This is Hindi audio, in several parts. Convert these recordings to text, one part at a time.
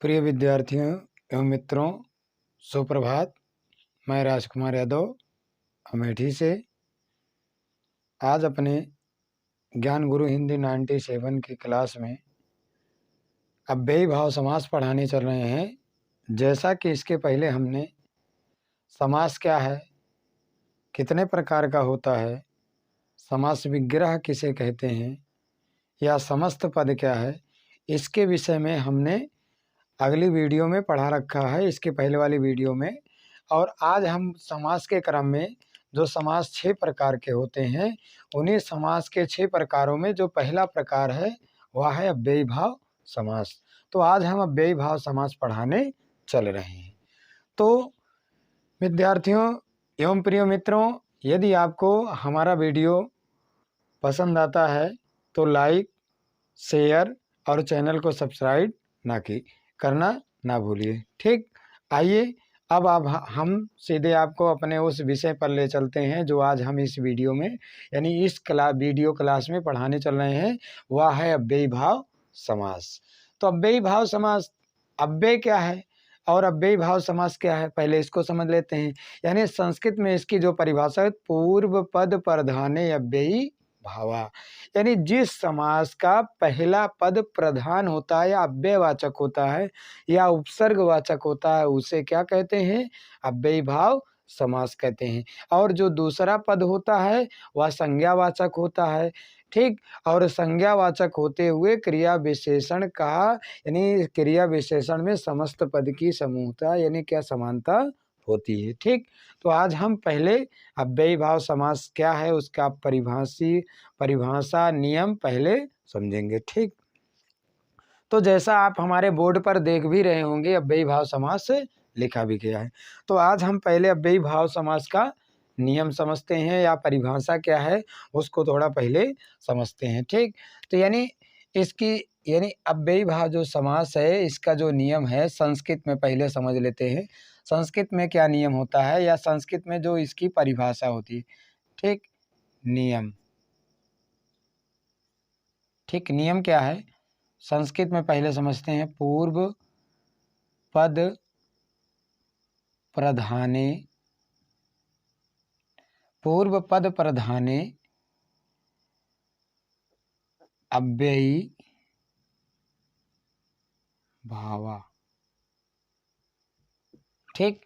प्रिय विद्यार्थियों एवं मित्रों, सुप्रभात। मैं राजकुमार यादव अमेठी से आज अपने ज्ञान गुरु हिंदी 97 की क्लास में अव्ययी भाव समास पढ़ाने चल रहे हैं। जैसा कि इसके पहले हमने समास क्या है, कितने प्रकार का होता है, समास विग्रह किसे कहते हैं या समस्त पद क्या है, इसके विषय में हमने अगली वीडियो में पढ़ा रखा है, इसके पहले वाली वीडियो में। और आज हम समास के क्रम में जो समास 6 प्रकार के होते हैं, उन्हीं समास के 6 प्रकारों में जो पहला प्रकार है वह है अव्ययी भाव समास। तो आज हम अव्ययी भाव समास पढ़ाने चल रहे हैं। तो विद्यार्थियों एवं प्रिय मित्रों, यदि आपको हमारा वीडियो पसंद आता है तो लाइक, शेयर और चैनल को सब्सक्राइब करना ना भूलिए। ठीक, आइए अब हम सीधे आपको अपने उस विषय पर ले चलते हैं जो आज हम इस वीडियो में यानी इस वीडियो क्लास में पढ़ाने चल रहे हैं, वह है अव्ययी भाव समास। तो अव्ययी भाव समास, अव्यय क्या है और अव्ययी भाव समास क्या है, पहले इसको समझ लेते हैं। यानी संस्कृत में इसकी जो परिभाषा है, पूर्व पद प्रधाने अव्ययी भावा, यानी जिस समास का पहला पद प्रधान होता है या अव्ययवाचक होता है या उपसर्गवाचक होता है, उसे क्या कहते हैं, अव्ययी भाव समास कहते हैं। और जो दूसरा पद होता है वह संज्ञावाचक होता है। ठीक, और संज्ञावाचक होते हुए क्रिया विशेषण का, यानी क्रिया विशेषण में समस्त पद की समूहता यानी क्या समानता होती है। ठीक, तो आज हम पहले अव्ययी भाव समास क्या है उसका परिभाषा नियम पहले समझेंगे। ठीक, तो जैसा आप हमारे बोर्ड पर देख भी रहे होंगे, अव्ययी भाव समास लिखा भी गया है। तो आज हम पहले अव्ययी भाव समास का नियम समझते हैं या परिभाषा क्या है उसको थोड़ा पहले समझते हैं। ठीक, तो यानी अव्ययी भाव जो समास है, इसका जो नियम है संस्कृत में पहले समझ लेते हैं। संस्कृत में क्या नियम होता है या संस्कृत में जो इसकी परिभाषा होती है। ठीक, नियम। ठीक, नियम क्या है संस्कृत में पहले समझते हैं। पूर्व पद प्रधाने, पूर्व पद प्रधाने अव्ययी भावा। ठीक,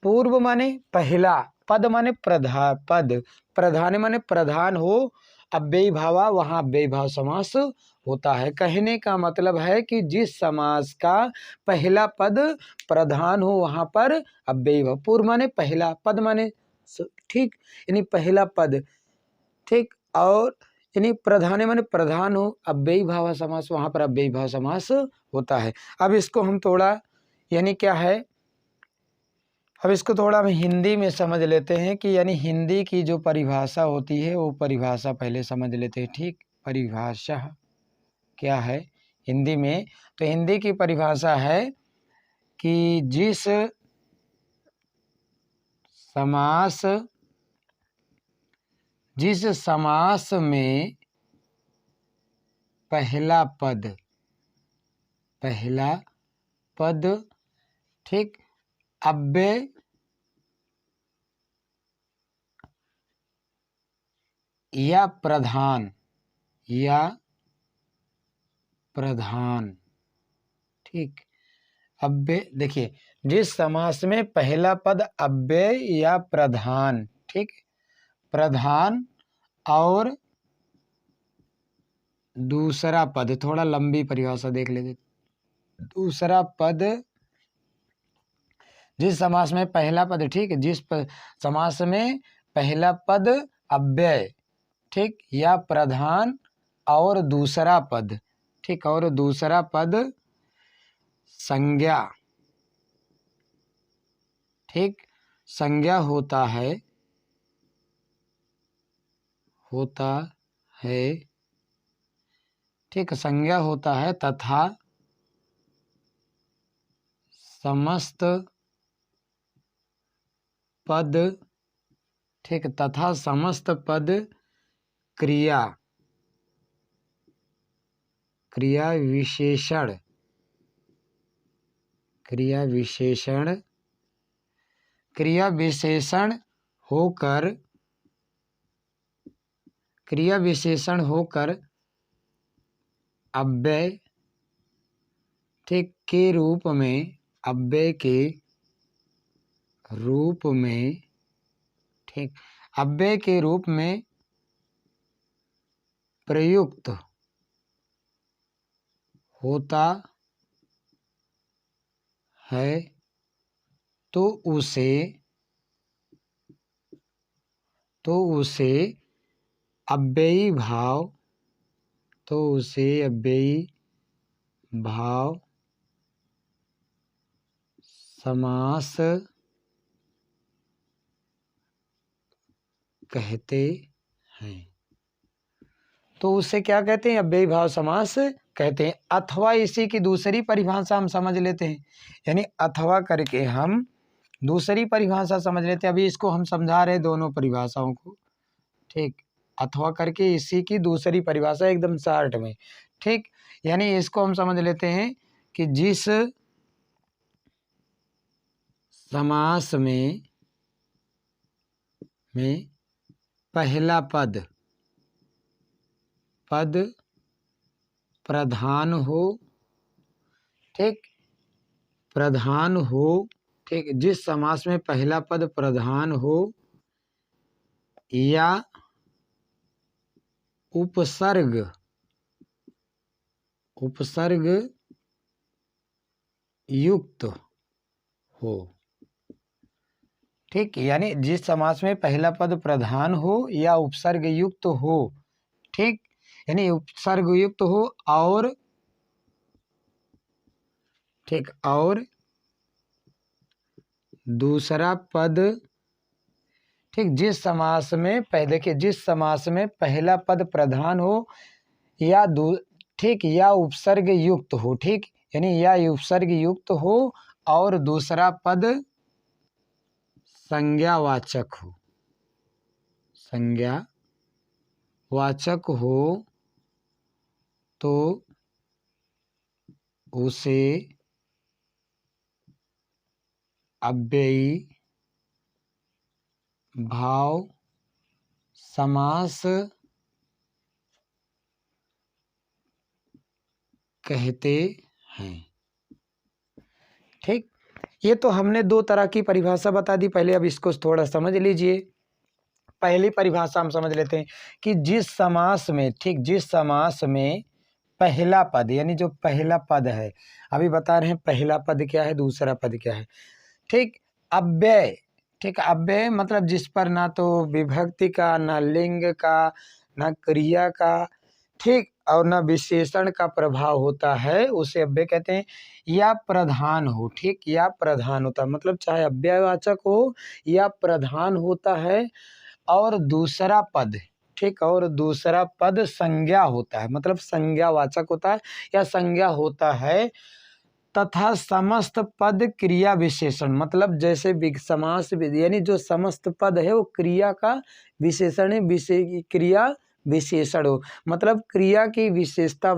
पूर्व माने पहला, पद माने प्रधान माने प्रधान हो, अव्ययी भावा वहाँ अव्ययी भाव समास होता है। कहने का मतलब है कि जिस समास का पहला पद प्रधान हो वहाँ पर अव्ययी भाव। पूर्व माने पहला, पद माने ठीक यानी पहला पद। ठीक, और यानी प्रधान माने प्रधान हो, अव्ययी भाव समास, वहाँ पर अव्ययी भाव समास होता है। अब इसको हम थोड़ा यानी क्या है, अब इसको थोड़ा हम हिंदी में समझ लेते हैं कि यानी हिंदी की जो परिभाषा होती है वो परिभाषा पहले समझ लेते हैं। ठीक, परिभाषा क्या है हिंदी में, तो हिंदी की परिभाषा है कि जिस समास में पहला पद ठीक अव्यय या प्रधान। ठीक, अव्यय, देखिए जिस समास में पहला पद अव्यय या प्रधान, ठीक, प्रधान और दूसरा पद, थोड़ा लंबी परिभाषा देख लेते। दूसरा पद, जिस समास में पहला पद, ठीक, समास में पहला पद अव्यय, ठीक, या प्रधान और दूसरा पद, ठीक, और दूसरा पद संज्ञा, ठीक, संज्ञा होता है ठीक, संज्ञा होता है तथा समस्त पद, ठीक, तथा समस्त पद क्रिया विशेषण क्रिया विशेषण होकर अव्यय ठीक के रूप में, अव्यय के रूप में, ठीक अव्यय के रूप में प्रयुक्त होता है तो उसे अव्ययी भाव समास कहते हैं। तो उसे क्या कहते हैं? अव्ययी भाव समास कहते हैं। अथवा इसी की दूसरी परिभाषा हम समझ लेते हैं, यानी अथवा करके हम दूसरी परिभाषा समझ लेते हैं। अभी इसको हम समझा रहे दोनों परिभाषाओं को, ठीक। अथवा करके इसी की दूसरी परिभाषा एकदम शॉर्ट में, ठीक। यानी इसको हम समझ लेते हैं कि जिस समास में पहला पद प्रधान हो, ठीक, प्रधान हो, ठीक, जिस समास में पहला पद प्रधान हो या उपसर्ग युक्त हो, ठीक, यानी जिस समास में पहला पद प्रधान हो या उपसर्ग युक्त हो, ठीक, यानी उपसर्ग युक्त हो और, ठीक, और दूसरा पद, ठीक, जिस समास में देखिए जिस समास में पहला पद प्रधान हो या ठीक, या उपसर्ग युक्त हो, ठीक, यानी या उपसर्ग युक्त हो और दूसरा पद संज्ञावाचक हो तो उसे अव्ययी भाव समास कहते हैं, ठीक। ये तो हमने दो तरह की परिभाषा बता दी पहले, अब इसको थोड़ा समझ लीजिए। पहली परिभाषा हम समझ लेते हैं कि जिस समास में, ठीक, जिस समास में पहला पद, यानी जो पहला पद है, अभी बता रहे हैं पहला पद क्या है, दूसरा पद क्या है, ठीक, अव्यय, ठीक, अव्यय मतलब जिस पर ना तो विभक्ति का, ना लिंग का, ना क्रिया का, ठीक, और ना विशेषण का प्रभाव होता है, उसे अव्यय कहते हैं। या प्रधान हो, ठीक, या प्रधान होता है, मतलब चाहे अव्ययवाचक हो या प्रधान होता है, और दूसरा पद, ठीक, और दूसरा पद संज्ञा होता है, मतलब संज्ञावाचक होता है या संज्ञा होता है, तथा समस्त पद क्रिया विशेषण, मतलब जैसे समास, यानी जो समस्त पद है वो क्रिया का विशेषण है, क्रिया विशेषण हो, मतलब क्रिया की विशेषता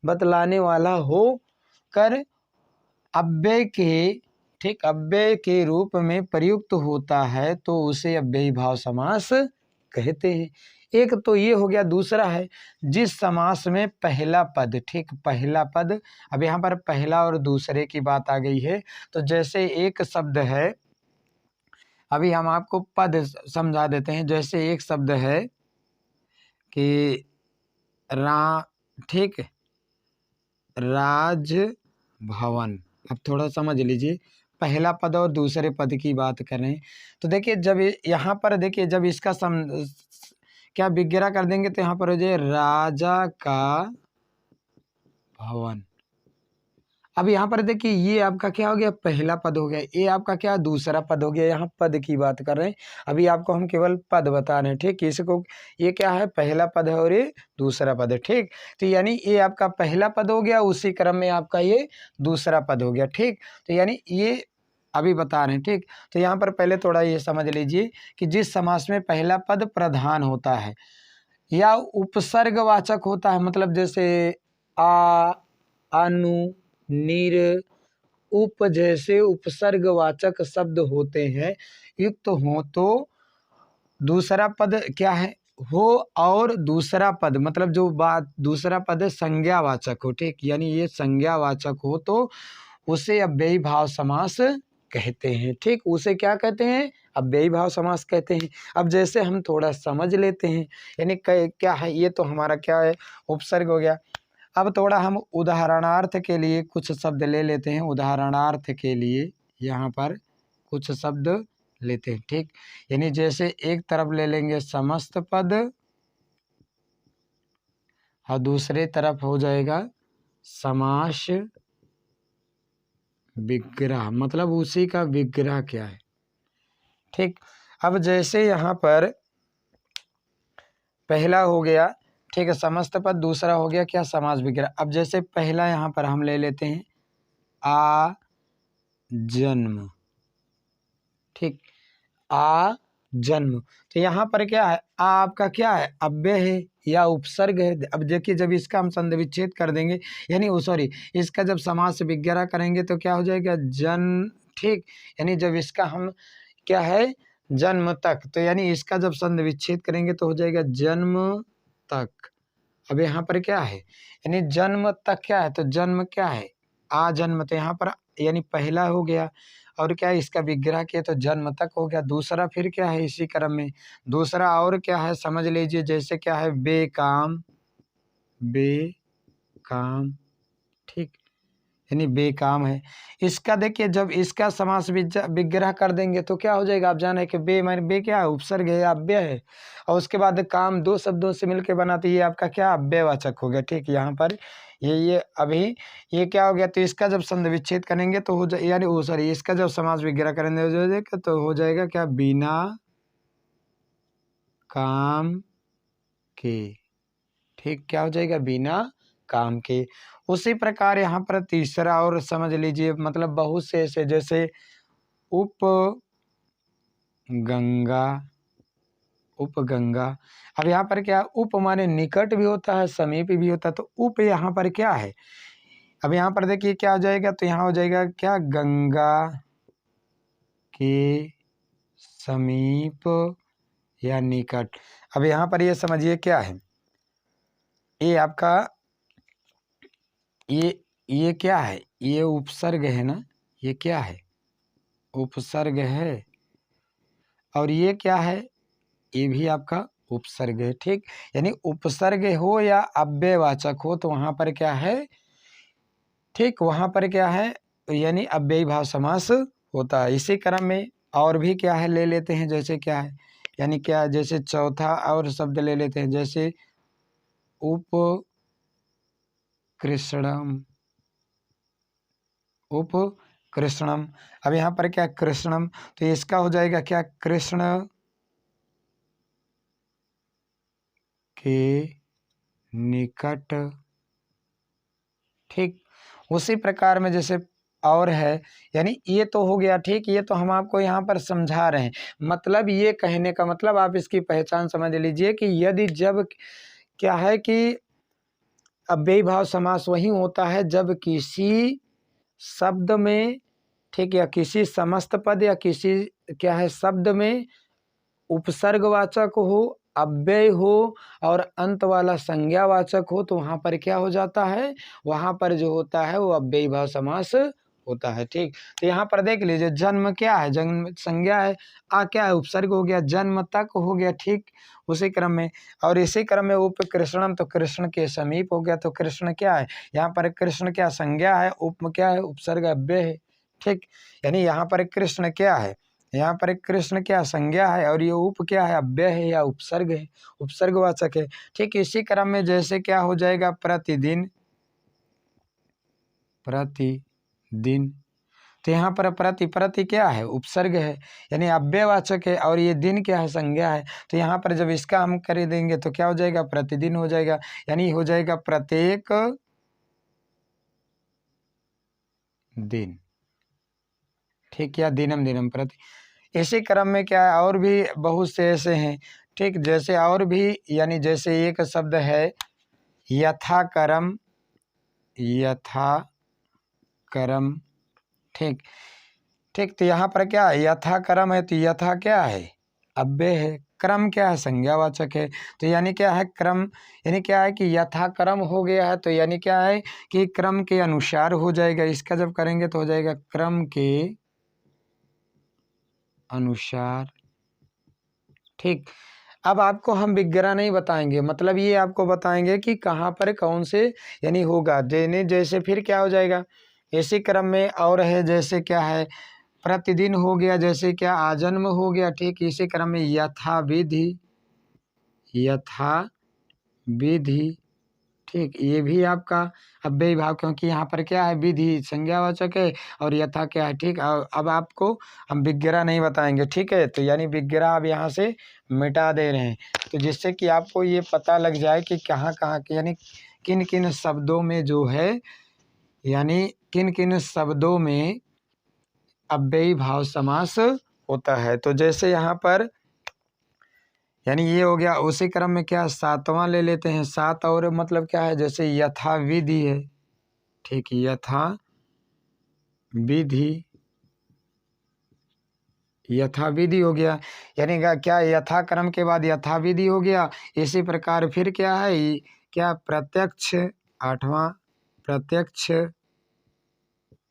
बतलाने वाला हो कर अव्यय के, ठीक, अव्यय के रूप में प्रयुक्त होता है तो उसे अव्ययी भाव समास कहते हैं। एक तो ये हो गया। दूसरा है जिस समास में पहला पद, ठीक, पहला पद, अब यहाँ पर पहला और दूसरे की बात आ गई है, तो जैसे एक शब्द है, अभी हम आपको पद समझा देते हैं। जैसे एक शब्द है कि ठीक, राजभवन, अब थोड़ा समझ लीजिए, पहला पद और दूसरे पद की बात कर रहे हैं, तो देखिए जब यहाँ पर देखिए जब इसका क्या विग्रह कर देंगे तो यहाँ पर हो जाए राजा का भवन। अब यहाँ पर देखिए ये आपका क्या हो गया, पहला पद हो गया, ये आपका क्या दूसरा पद हो गया। यहाँ पद की बात कर रहे हैं, अभी आपको हम केवल पद बता रहे हैं, ठीक। इसको ये क्या है, पहला पद है और ये दूसरा पद है, ठीक। तो यानी ये आपका पहला पद हो गया, उसी क्रम में आपका ये दूसरा पद हो गया, ठीक। तो यानी ये अभी बता रहे हैं, ठीक। तो यहाँ पर पहले थोड़ा ये समझ लीजिए कि जिस समास में पहला पद प्रधान होता है या उपसर्गवाचक होता है, मतलब जैसे आ, अनु, निर, उप जैसे उपसर्गवाचक शब्द होते हैं युक्त हो तो दूसरा पद क्या है हो, और दूसरा पद मतलब जो बात दूसरा पद है संज्ञावाचक हो, ठीक, यानी ये संज्ञावाचक हो तो उसे अव्ययी भाव समास कहते हैं, ठीक, उसे क्या कहते हैं, अव्ययी भाव समास कहते हैं। अब जैसे हम थोड़ा समझ लेते हैं, यानी क्या है, ये तो हमारा क्या है, उपसर्ग हो गया। अब थोड़ा हम उदाहरणार्थ के लिए कुछ शब्द ले लेते हैं, उदाहरणार्थ के लिए यहाँ पर कुछ शब्द लेते हैं, ठीक, यानी जैसे एक तरफ ले लेंगे समस्त पद और दूसरे तरफ हो जाएगा समास विग्रह, मतलब उसी का विग्रह क्या है, ठीक। अब जैसे यहाँ पर पहला हो गया, ठीक है, समस्त पद, दूसरा हो गया क्या, समास विग्रह। अब जैसे पहला यहाँ पर हम ले लेते हैं आ जन्म, ठीक, आ जन्म, तो यहाँ पर क्या है, आ आपका क्या है, अव्यय है या उपसर्ग है। अब देखिए जब इसका हम संधि विच्छेद कर देंगे, यानी सॉरी, इसका जब समास विग्रह करेंगे तो क्या हो जाएगा, जन्म, ठीक, यानी जब इसका हम क्या है, जन्म तक, तो यानी इसका जब संधि विच्छेद करेंगे तो हो जाएगा जन्म तक। अब यहाँ पर क्या है, यानी जन्म तक क्या है, तो जन्म क्या है, आ जन्म, तो यहाँ पर यानी पहला हो गया, और क्या है, इसका विग्रह किया तो जन्म तक हो गया। दूसरा फिर क्या है, इसी क्रम में दूसरा और क्या है, समझ लीजिए, जैसे क्या है, बेकाम, बेकाम, ठीक, यानी बेकाम है। इसका देखिए जब इसका समास विग्रह कर देंगे तो क्या हो जाएगा, आप जाने कि बे माने बे क्या है, उपसर्ग है, अव्यय है, और उसके बाद काम दो शब्दों से मिलकर बनाती है, आपका क्या अव्ययवाचक हो गया, ठीक, यहाँ पर ये अभी ये क्या हो गया, तो इसका जब संधि विच्छेद करेंगे तो हो जाए, यानी वो सॉरी, इसका जब समास विग्रह करेंगे हो जाएगा तो हो जाएगा क्या, बिना काम के, ठीक, क्या हो जाएगा, बिना काम के। उसी प्रकार यहाँ पर तीसरा और समझ लीजिए, मतलब बहुत से ऐसे, जैसे उप गंगा, उपगंगा। अब यहाँ पर क्या, उप माने निकट भी होता है, समीप भी होता है, तो उप यहाँ पर क्या है, अब यहाँ पर देखिए क्या हो जाएगा, तो यहाँ हो जाएगा क्या, गंगा के समीप या निकट। अब यहाँ पर ये समझिए क्या है, ये आपका ये क्या है, ये उपसर्ग है ना, ये क्या है, उपसर्ग है, और ये क्या है, ये भी आपका उपसर्ग है, ठीक, यानी उपसर्ग हो या अव्ययवाचक हो तो वहां पर क्या है, ठीक, वहां पर क्या है, यानी अव्ययी भाव समास होता है। इसी क्रम में और भी क्या है ले लेते हैं, जैसे क्या है, यानी क्या, जैसे चौथा और शब्द ले लेते हैं, जैसे उप कृष्णम, उप कृष्णम। अब यहाँ पर क्या, कृष्णम, तो इसका हो जाएगा क्या, कृष्ण के निकट, ठीक। उसी प्रकार में जैसे और है, यानी ये तो हो गया, ठीक, ये तो हम आपको यहाँ पर समझा रहे हैं, मतलब ये कहने का मतलब आप इसकी पहचान समझ लीजिए कि यदि जब क्या है कि अव्ययी भाव समास वही होता है जब किसी शब्द में, ठीक, या किसी समस्त पद या किसी क्या है शब्द में उपसर्गवाचक हो, अव्यय हो और अंत वाला संज्ञावाचक हो, तो वहां पर क्या हो जाता है, वहां पर जो होता है वो अव्ययी भाव समास होता है, ठीक। तो यहाँ पर देख लीजिए, जन्म क्या है, जन्म संज्ञा है, आ क्या है, उपसर्ग हो गया, जन्म तक हो गया, ठीक, उसी क्रम में। और इसी क्रम में उप कृष्णम, तो कृष्ण के समीप हो गया, तो कृष्ण क्या है, यहाँ पर कृष्ण क्या संज्ञा है, उप क्या है, उपसर्ग अव्यय है, ठीक, यानी यहाँ पर कृष्ण क्या है, यहाँ पर कृष्ण क्या संज्ञा है, और ये उप क्या है, अव्यय है या उपसर्ग है, उपसर्गवाचक है, ठीक। इसी क्रम में जैसे क्या हो जाएगा, प्रतिदिन, प्रतिदिन, तो यहाँ पर प्रति क्या है, उपसर्ग है, यानी अव्ययवाचक है, और ये दिन क्या है, संज्ञा है, तो यहाँ पर जब इसका हम कर देंगे तो क्या हो जाएगा, प्रतिदिन हो जाएगा, यानी हो जाएगा प्रत्येक दिन, ठीक, या दिनम दिनम प्रति। इसी क्रम में क्या है, और भी बहुत से ऐसे हैं, ठीक, जैसे और भी, यानी जैसे एक शब्द है यथा कर्म, यथा कर्म, ठीक ठीक। तो यहाँ पर क्या है, यथा क्रम है, तो यथा क्या है, अव्यय है, क्रम क्या है, संज्ञावाचक है। तो यानी क्या है, क्रम यानी क्या है कि यथा क्रम हो गया है, तो यानी क्या है कि क्रम के अनुसार हो जाएगा। इसका जब करेंगे तो हो जाएगा क्रम के अनुसार। ठीक। अब आपको हम विग्रह नहीं बताएंगे, मतलब ये आपको बताएंगे कि कहाँ पर कौन से यानी होगा। जैसे फिर क्या हो जाएगा, इसी क्रम में और है, जैसे क्या है प्रतिदिन हो गया, जैसे क्या आजन्म हो गया। ठीक, इसी क्रम में यथा विधि, यथा विधि। ठीक, ये भी आपका अव्ययी भाव, क्योंकि यहाँ पर क्या है, विधि संज्ञावाचक है और यथा क्या है। ठीक, अब आपको हम विग्रह नहीं बताएंगे। ठीक है, तो यानी विग्रह अब यहाँ से मिटा दे रहे हैं, तो जिससे कि आपको ये पता लग जाए कि कहाँ कहाँ के यानी किन किन शब्दों में जो है, यानी किन किन शब्दों में अव्ययी भाव समास होता है। तो जैसे यहाँ पर यानी ये हो गया, उसी क्रम में क्या सातवां ले लेते हैं। सात और मतलब क्या है, जैसे यथा विधि है। ठीक, यथा विधि, यथा विधि हो गया, यानी क्या यथा क्रम के बाद यथा विधि हो गया। इसी प्रकार फिर क्या है, क्या प्रत्यक्ष, आठवां प्रत्यक्ष।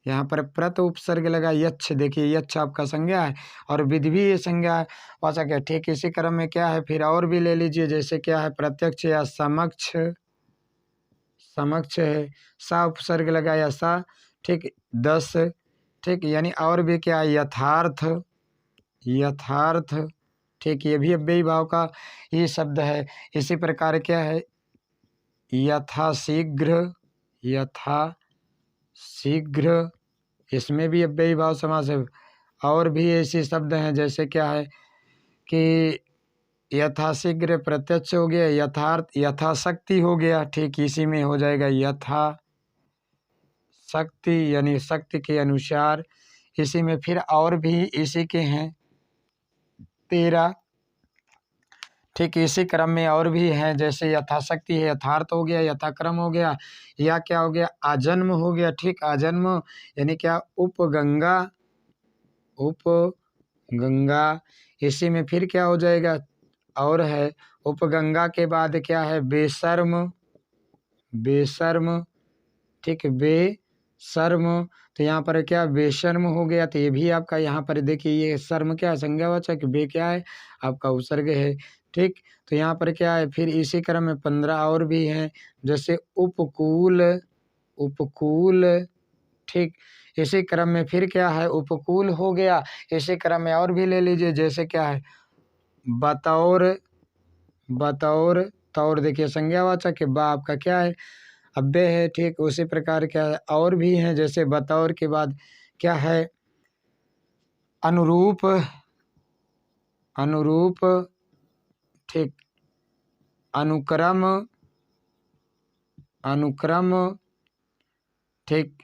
यहाँ पर प्रत उपसर्ग लगा यच्छ, देखिए यच्छ आपका संज्ञा है और विधि भी ये संज्ञा है वाचक है। ठीक, इसी क्रम में क्या है, फिर और भी ले लीजिए, जैसे क्या है प्रत्यक्ष या समक्ष, समक्ष है, सा उपसर्ग लगा या सा। ठीक, 10। ठीक, यानी और भी क्या है, यथार्थ, यथार्थ। ठीक, ये भी अव्ययी भाव का ये शब्द है। इसी प्रकार क्या है, यथा शीघ्र, यथा शीघ्र, इसमें भी अव्ययी भाव समास है। और भी ऐसे शब्द हैं, जैसे क्या है कि यथाशीघ्र प्रत्यक्ष हो गया, यथार्थ यथाशक्ति हो गया। ठीक, इसी में हो जाएगा यथा शक्ति, यानी शक्ति के अनुसार। इसी में फिर और भी इसी के हैं 13। ठीक, इसी क्रम में और भी हैं, जैसे यथाशक्ति है, यथार्थ हो गया, यथाक्रम हो गया, या क्या हो गया, आजन्म हो गया। ठीक, आजन्म यानी क्या, उपगंगा, उपगंगा। इसी में फिर क्या हो जाएगा, और है उपगंगा के बाद क्या है, बेशर्म, बेशर्म। ठीक, बेशर्म। तो यहाँ पर क्या बेशर्म हो गया, तो ये भी आपका यहाँ पर देखिए, ये शर्म क्या है, संज्ञावाचक, बे क्या है आपका उपसर्ग है। ठीक, तो यहाँ पर क्या है, फिर इसी क्रम में 15 और भी हैं, जैसे उपकूल, उपकूल। ठीक, इसी क्रम में फिर क्या है, उपकूल हो गया। इसी क्रम में और भी ले लीजिए, जैसे क्या है बतौर, बतौर, तौर देखिए संज्ञावाचक है, बा आपका क्या है अव्यय है। ठीक, उसी प्रकार क्या है और भी हैं, जैसे बतौर के बाद क्या है, अनुरूप, अनुरूप। ठीक, अनुक्रम, अनुक्रम। ठीक,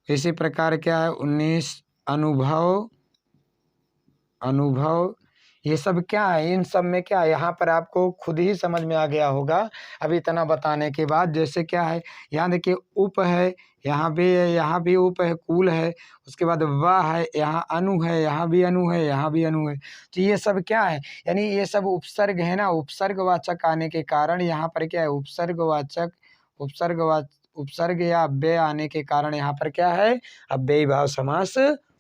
इसी प्रकार क्या है 19 अनुभव, अनुभव। ये सब क्या है, इन सब में क्या है, यहाँ पर आपको खुद ही समझ में आ गया होगा अभी इतना बताने के बाद। जैसे क्या है, यहाँ देखिए उप है, यहाँ भी है, यहाँ भी उप है, कूल है। उसके बाद वाह है, यहाँ अनु है, यहाँ भी अनु है, यहाँ भी अनु है। तो ये सब क्या है, यानी ये सब उपसर्ग है ना, उपसर्गवाचक आने के कारण यहाँ पर क्या है, उपसर्गवाचक, उपसर्ग या अव्यय आने के कारण यहाँ पर क्या है, अव्ययी भाव समास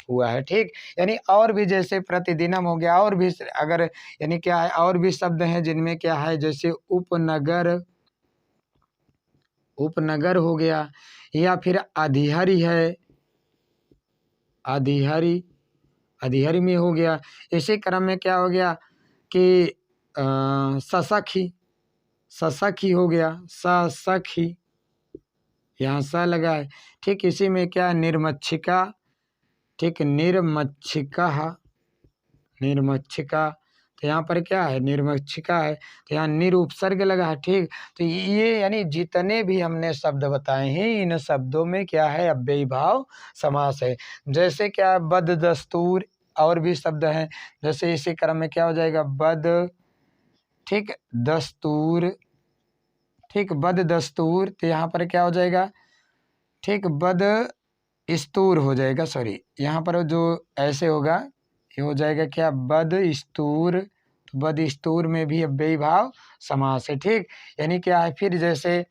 हुआ है। ठीक, यानी और भी जैसे प्रतिदिनम हो गया, और भी अगर यानी क्या है, और भी शब्द हैं जिनमें क्या है, जैसे उपनगर, उपनगर हो गया, या फिर अधिहरि है, अधिहरि, अधिहरि में हो गया। इसी क्रम में क्या हो गया कि ससखी, ससखी हो गया, ससखी, यहाँ सा लगा है। ठीक, इसी में क्या निर्मच्छिका। ठीक, निर्मच्छिका, निर्मच्छिका। तो यहाँ पर क्या है, निर्मच्छिका है, तो यहाँ निर उपसर्ग लगा है। ठीक, तो ये यानी जितने भी हमने शब्द बताए हैं, इन शब्दों में क्या है, अव्ययी भाव समास है। जैसे क्या बद दस्तूर, और भी शब्द हैं, जैसे इसी क्रम में क्या हो जाएगा, बद, ठीक, दस्तूर। ठीक, बद दस्तूर, तो यहाँ पर क्या हो जाएगा, ठीक, बद, स्तूर हो जाएगा, सॉरी यहाँ पर जो ऐसे होगा ये हो जाएगा क्या, बद स्तूर। तो बद स्तूर में भी अव्ययी भाव समास है, ठीक। यानी क्या है, फिर जैसे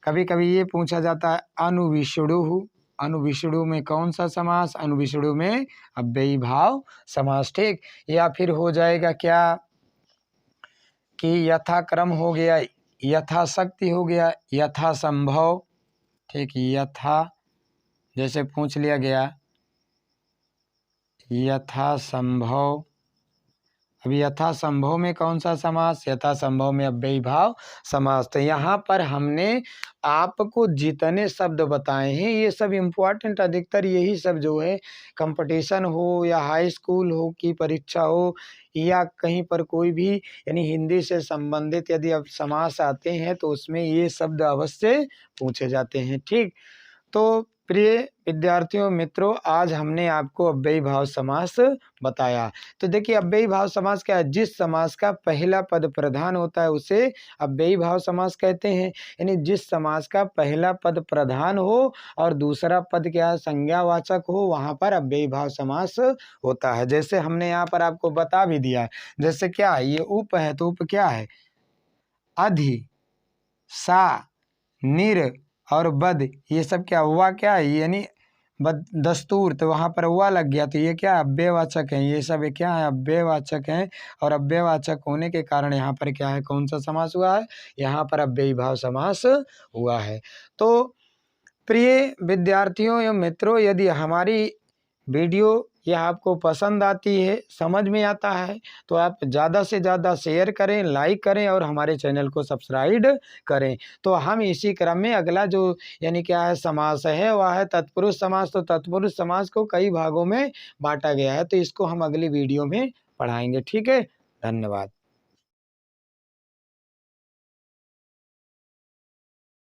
कभी कभी ये पूछा जाता है अनुविषुणु, अनुविषुणु में कौन सा समास, अनुविषुणु में अव्ययी भाव समास, ठीक। या फिर हो जाएगा क्या कि यथाक्रम हो गया, यथाशक्ति हो गया, यथासंभव, ठीक। यथा जैसे पूछ लिया गया यथासंभव, अभी यथासंभव में कौन सा समास, यथासंभव में अव्ययी भाव समास। तो यहाँ पर हमने आपको जितने शब्द बताए हैं ये सब इम्पोर्टेंट, अधिकतर यही सब जो है कंपटीशन हो या हाई स्कूल हो की परीक्षा हो या कहीं पर कोई भी यानी हिंदी से संबंधित यदि अब समास आते हैं तो उसमें ये शब्द अवश्य पूछे जाते हैं, ठीक। तो प्रिय विद्यार्थियों मित्रों, आज हमने आपको अव्ययी भाव समास बताया। तो देखिए अव्ययी भाव समास क्या है, जिस समास का पहला पद प्रधान होता है उसे अव्ययी भाव समास कहते हैं। यानी जिस समास का पहला पद प्रधान हो और दूसरा पद क्या है, संज्ञावाचक हो, वहां पर अव्ययी भाव समास होता है। जैसे हमने यहाँ पर आपको बता भी दिया है, जैसे क्या है, ये उप है तो उप क्या है, अधि, सा, निर और बद, ये सब क्या हुआ, क्या है यानी बद दस्तूर, तो वहाँ पर हुआ लग गया, तो ये क्या अव्ययवाचक है, ये सब क्या है अव्ययवाचक हैं। और अव्ययवाचक होने के कारण यहाँ पर क्या है, कौन सा समास हुआ है, यहाँ पर अव्ययी भाव समास हुआ है। तो प्रिय विद्यार्थियों एवं मित्रों, यदि हमारी वीडियो यह आपको पसंद आती है, समझ में आता है, तो आप ज़्यादा से ज़्यादा शेयर करें, लाइक करें और हमारे चैनल को सब्सक्राइब करें। तो हम इसी क्रम में अगला जो यानी क्या है समास है वह है तत्पुरुष समास। तो तत्पुरुष समास को कई भागों में बांटा गया है, तो इसको हम अगली वीडियो में पढ़ाएंगे, ठीक है। धन्यवाद।